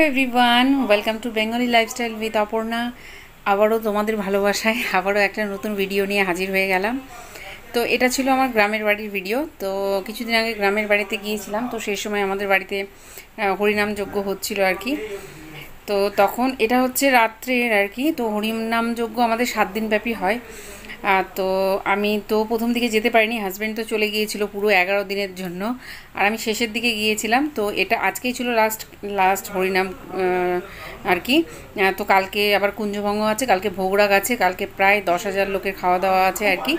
Everyone, welcome to Bengali lifestyle with Aparna. আবারও তোমাদের ভালোবাসায় আবারও একটা নতুন ভিডিও নিয়ে হাজির হয়ে গেলাম। তো এটা ছিল আমার গ্রামের বাড়ির ভিডিও। তো কিছুদিন আগে গ্রামের বাড়িতে গিয়েছিলাম, তো সেই সময় আমাদের বাড়িতে হরিনাম যজ্ঞ হচ্ছিল আর কি। তো তখন এটা হচ্ছে রাত্রের আর কি। তো হরিনাম যজ্ঞ আমাদের 7 দিন ব্যাপী হয়। তো আমি তো প্রথম দিকে যেতে পারিনি, হাজব্যান্ড তো চলে গিয়েছিল পুরো 11 দিনের জন্য, আর আমি শেষের দিকে গিয়েছিলাম। তো এটা আজকেই ছিল লাস্ট হরিনাম আর কি। তো কালকে আবার কুঞ্জভঙ্গ আছে, কালকে ভোগরাগ আছে, কালকে প্রায় 10,000 লোকের খাওয়া দাওয়া আছে আর কি।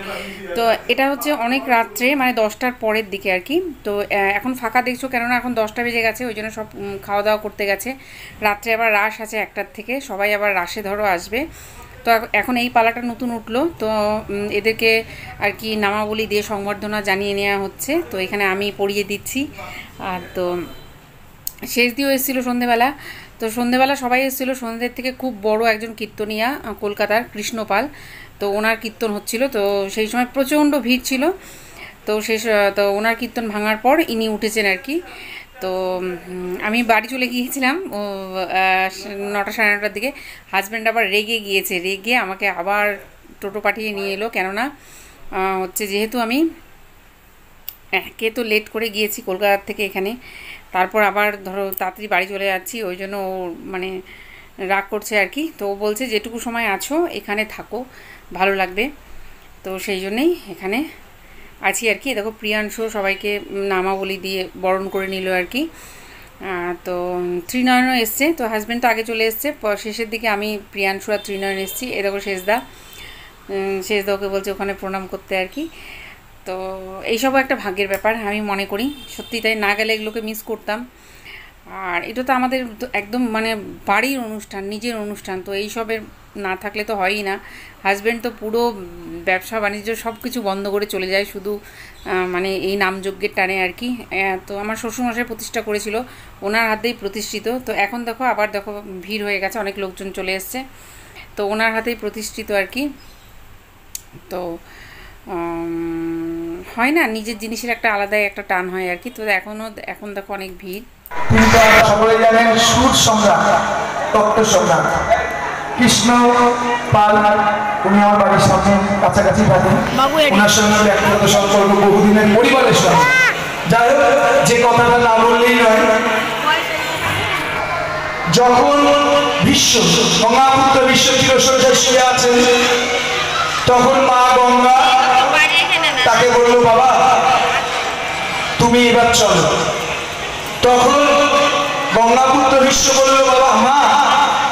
তো এটা হচ্ছে অনেক রাত্রে, মানে 10টার পরের দিকে আর কি। তো এখন ফাঁকা দেখছো, কেননা এখন 10টা বেজে গেছে, ওই জন্য সব খাওয়া দাওয়া করতে গেছে। রাত্রে আবার রাস আছে 1টার থেকে, সবাই আবার রাসে ধরো আসবে। তো এখন এই পালাটা নতুন উঠলো, তো এদেরকে আর কি নামাবলি দিয়ে সংবর্ধনা জানিয়ে নেওয়া হচ্ছে। তো এখানে আমি পড়িয়ে দিচ্ছি। আর তো শেষ দিয়েও এসেছিলো সন্ধেবেলা। তো সন্ধেবেলা সবাই এসেছিলো, সন্ধ্যের থেকে খুব বড় একজন কীর্তনিয়া কলকাতার কৃষ্ণপাল, তো ওনার কীর্তন হচ্ছিল। তো সেই সময় প্রচণ্ড ভিড় ছিল। তো তো ওনার কীর্তন ভাঙার পর ইনি উঠেছেন আর কি। তো আমি বাড়ি চলে গিয়েছিলাম 9টা সাড়ে 9টার দিকে। হাজব্যান্ড আবার রেগে গিয়েছে, রেগে আমাকে আবার টোটো পাঠিয়ে নিয়ে এলো, কেননা হচ্ছে যেহেতু আমি একে তো লেট করে গিয়েছি কলকাতার থেকে এখানে, তারপর আবার ধরো তাড়াতাড়ি বাড়ি চলে যাচ্ছি, ওই জন্য ও মানে রাগ করছে আর কি। তো ও বলছে যেটুকু সময় আছো এখানে থাকো, ভালো লাগবে। তো সেই জন্যেই এখানে আছি আর কি। দেখো প্রিয়াংশু সবাইকে নামাবলি দিয়ে বরণ করে নিল আর কি। তো ত্রিনয়নও এসছে। তো হাজব্যান্ড তো আগে চলে এসছে, শেষের দিকে আমি প্রিয়াংশু আর ত্রিনয়ন এসছি। এ দেখো শেষদা ওকে বলছে ওখানে প্রণাম করতে আর কি। তো এইসবও একটা ভাগ্যের ব্যাপার আমি মনে করি, সত্যি তাই। না গেলে এগুলোকে মিস করতাম। আর এটা তো আমাদের একদম মানে বাড়ির অনুষ্ঠান, নিজের অনুষ্ঠান, তো এইসবের না থাকলে তো হয়ই না। হাজব্যান্ড তো পুরো ব্যবসা বাণিজ্য সব কিছু বন্ধ করে চলে যায়, শুধু মানে এই নামযজ্ঞের টানে আর কি। তো আমার শ্বশুরমশাই প্রতিষ্ঠা করেছিল, ওনার হাতেই প্রতিষ্ঠিত। তো এখন দেখো আবার দেখো ভিড় হয়ে গেছে, অনেক লোকজন চলে এসছে, তো ওনার হাতেই প্রতিষ্ঠিত আর কি। তো হয় না, নিজের জিনিসের একটা আলাদাই একটা টান হয় আর কি। তো এখন দেখো অনেক ভিড়। তিনি তো সকলে জানেন সুর সম্রাট, তত্ত্ব সম্রাট কৃষ্ণ পাল। উনি আমার বাড়ির সামনে কাছাকাছি থাকেন, ওনার সঙ্গে ব্যক্তিগত সম্পর্ক বহুদিনের পরিবারের সঙ্গে। যাই হোক, যে কথাটা না বললেই নয়, যখন গঙ্গাপুত্র বিশ্ব চিরসরে শুয়ে আছেন, তখন মা গঙ্গা তাকে বলল, বাবা তুমি এবার চলো। তখন গঙ্গাপুত্র বিশ্ব বলল, বাবা মা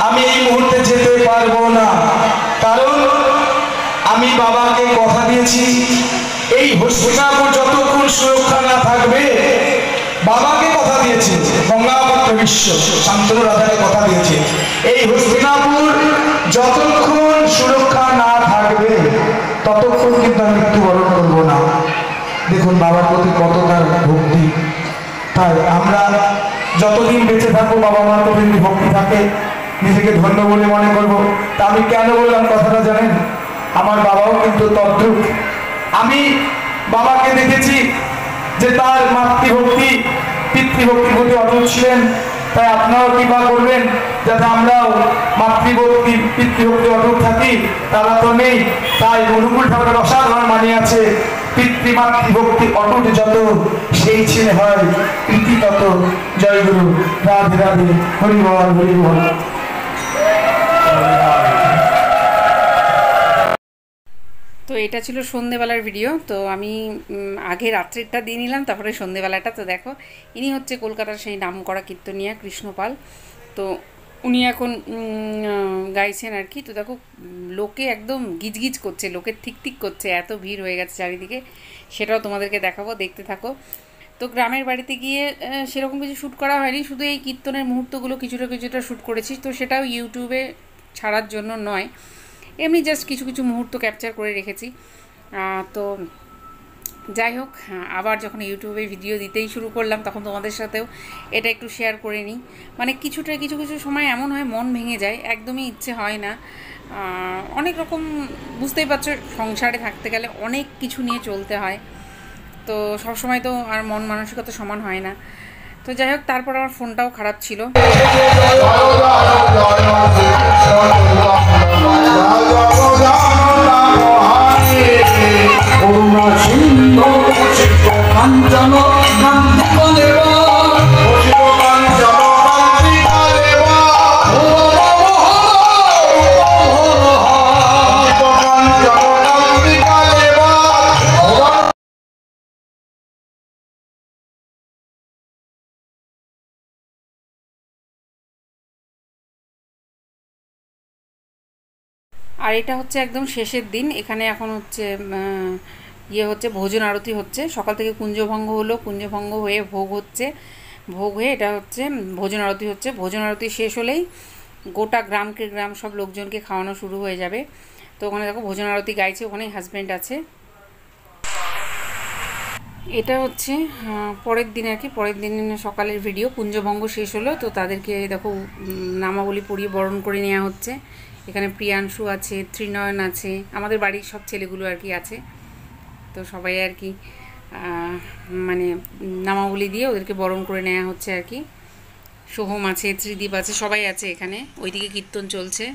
আমি এই মুহূর্তে যেতে পারবো না, কারণ আমি বাবাকে কথা দিয়েছি এই হস্তিনাপুর যতক্ষণ সুরক্ষা না থাকবে, বাবাকে কথা দিয়েছে গঙ্গাপুত্র বিশ্ব, শান্তনু রাধাকে কথা দিয়েছে এই হস্তিনাপুর যতক্ষণ সুরক্ষা না থাকবে ততক্ষণ কিন্তু আমি মৃত্যুবরণ করবো না। দেখুন বাবার প্রতি কত তার ভক্তি। তাই আমরা যতদিন বেঁচে থাকবো বাবা মার প্রতি যদি ভক্তি থাকে, নিজেকে ধন্য বলে মনে করবো। তা আমি কেন বললাম কথাটা জানেন, আমার বাবাও কিন্তু তদ্রূপ। আমি বাবাকে দেখেছি যে তার মাতৃভক্তি পিতৃভক্তির প্রতি অটুট ছিলেন। তাই আপনারাও কৃপা করবেন যাতে আমরাও মাতৃভক্তি পিতৃভক্তি অটুট থাকি। তারা তো নেই, তাই অনুকূল ঠাকুরের অসাধারণ মানি আছে, পিতৃমাতৃভক্তি অটুট যত সেই ছেলে হয় প্রীতি তত। জয় গুরু, রাধে রাধে, হরি বল হরি বল। তো এটা ছিল সন্ধেবেলার ভিডিও। তো আমি আগে রাত্রেরটা দিয়ে নিলাম, তারপরে সন্ধেবেলাটা। তো দেখো ইনি হচ্ছে কলকাতার সেই নামকরা কীর্তনিয়া কৃষ্ণপাল। তো উনি এখন গাইছেন আর কি। তো দেখো লোকে একদম গিজগিজ করছে, লোকের ঠিক করছে, এত ভিড় হয়ে গেছে চারিদিকে। সেটাও তোমাদেরকে দেখাবো, দেখতে থাকো। তো গ্রামের বাড়িতে গিয়ে সেরকম কিছু শ্যুট করা হয়নি, শুধু এই কীর্তনের মুহূর্তগুলো কিছুটা শ্যুট করেছি। তো সেটাও ইউটিউবে ছাড়ার জন্য নয়, এমনি জাস্ট কিছু মুহূর্ত ক্যাপচার করে রেখেছি। তো যাই হোক, আবার যখন ইউটিউবে ভিডিও দিতেই শুরু করলাম, তখন তোমাদের সাথেও এটা একটু শেয়ার করে নিই। মানে কিছু সময় এমন হয় মন ভেঙে যায়, একদমই ইচ্ছে হয় না। অনেক রকম, বুঝতেই পারছো, সংসারে থাকতে গেলে অনেক কিছু নিয়ে চলতে হয়। তো সবসময় তো আর মন মানসিকতা সমান হয় না। তো যাই হোক, তারপর আমার ফোনটাও খারাপ ছিল। আর এটা হচ্ছে একদম শেষের দিন। এখানে এখন হচ্ছে হচ্ছে ভোজন আরতি হচ্ছে। সকাল থেকে কুঞ্জভঙ্গ হলো, কুঞ্জভঙ্গ হয়ে ভোগ হচ্ছে, ভোগ হয়ে এটা হচ্ছে ভোজন আরতি হচ্ছে। ভোজন আরতি শেষ হলেই গোটা গ্রামকে গ্রাম সব লোকজনকে খাওয়ানো শুরু হয়ে যাবে। তো ওখানে দেখো ভোজন আরতি গাইছে, ওখানেই হাজব্যান্ড আছে। এটা হচ্ছে পরের দিন আর কি, পরের দিন সকালের ভিডিও। কুঞ্জভঙ্গ শেষ হলো, তো তাদেরকে দেখো নামাবলী পরিয়ে বরণ করে নেওয়া হচ্ছে। এখানে প্রিয়াংশু আছে, ত্রিনয়ন আছে, আমাদের বাড়ির সব ছেলেগুলো আর কি আছে। তো সবাই আর কি মানে নামাবলী দিয়ে ওদেরকে বরণ করে নেওয়া হচ্ছে আর কি। সোহম আছে, ত্রিদীপ আছে, সবাই আছে এখানে। ওইদিকে কীর্তন চলছে।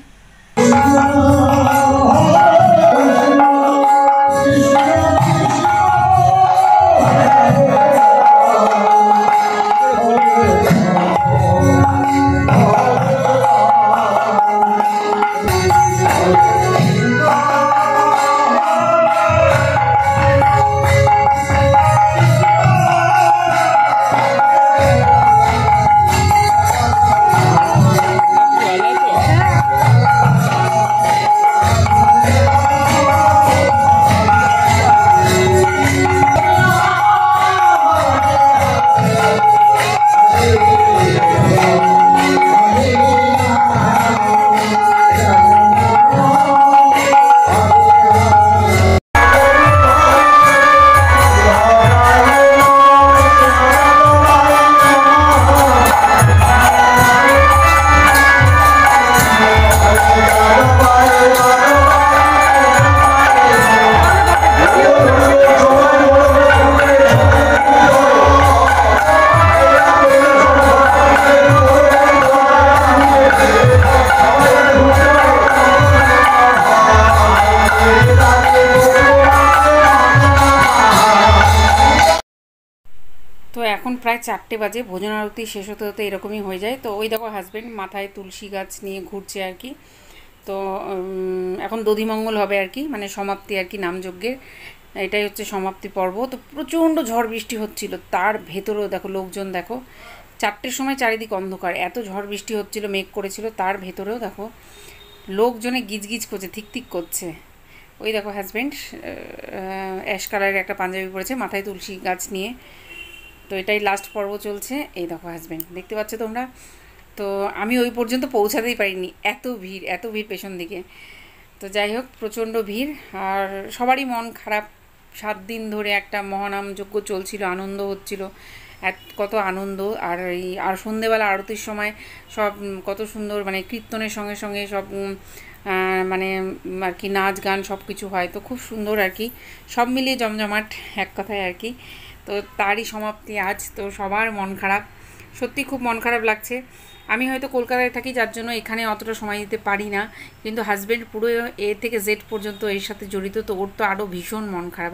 তো এখন প্রায় 4টে বাজে, ভোজন আরতি শেষ হতে হতে এরকমই হয়ে যায়। তো ওই দেখো হাজব্যান্ড মাথায় তুলসী গাছ নিয়ে ঘুরছে আর কি। তো এখন দধিমঙ্গল হবে আর কি, মানে সমাপ্তি আর কি নামযজ্ঞের। এটাই হচ্ছে সমাপ্তি পর্ব। তো প্রচণ্ড ঝড় বৃষ্টি হচ্ছিল, তার ভেতরেও দেখো লোকজন, দেখো 4টের সময় চারিদিক অন্ধকার, এত ঝড় বৃষ্টি হচ্ছিল, মেঘ করেছিল, তার ভেতরেও দেখো লোকজনে গিজগিজ করছে, থিকথিক করছে। ওই দেখো হাজব্যান্ড অ্যাশ কালারের একটা পাঞ্জাবি পরেছে, মাথায় তুলসী গাছ নিয়ে। তো এটাই লাস্ট পর্ব চলছে। এই দেখো হাজব্যান্ড, দেখতে পাচ্ছ তোমরা। তো আমি ওই পর্যন্ত পৌঁছাতেই পারিনি, এত ভিড়, এত ভিড় পেছন দিকে। তো যাই হোক, প্রচণ্ড ভিড়, আর সবারই মন খারাপ। 7 দিন ধরে একটা মহানাম যজ্ঞ চলছিল, আনন্দ হচ্ছিল, কত আনন্দ। আর সন্ধেবেলা আরতির সময় সব কত সুন্দর, মানে কীর্তনের সঙ্গে সঙ্গে সব মানে আর কি নাচ গান সব কিছু হয়। তো খুব সুন্দর আর কি, সব মিলিয়ে জমজমাট এক কথায় আর কি। তো তারই সমাপ্তি আজ। তো সবার মন খারাপ, সত্যি খুব মন খারাপ লাগছে। আমি হয়তো কলকাতায় থাকি, যার জন্য এখানে অতটা সময় দিতে পারি না, কিন্তু হাজব্যান্ড পুরো এ থেকে জেড পর্যন্ত এর সাথে জড়িত, তো ওর তো আরও ভীষণ মন খারাপ।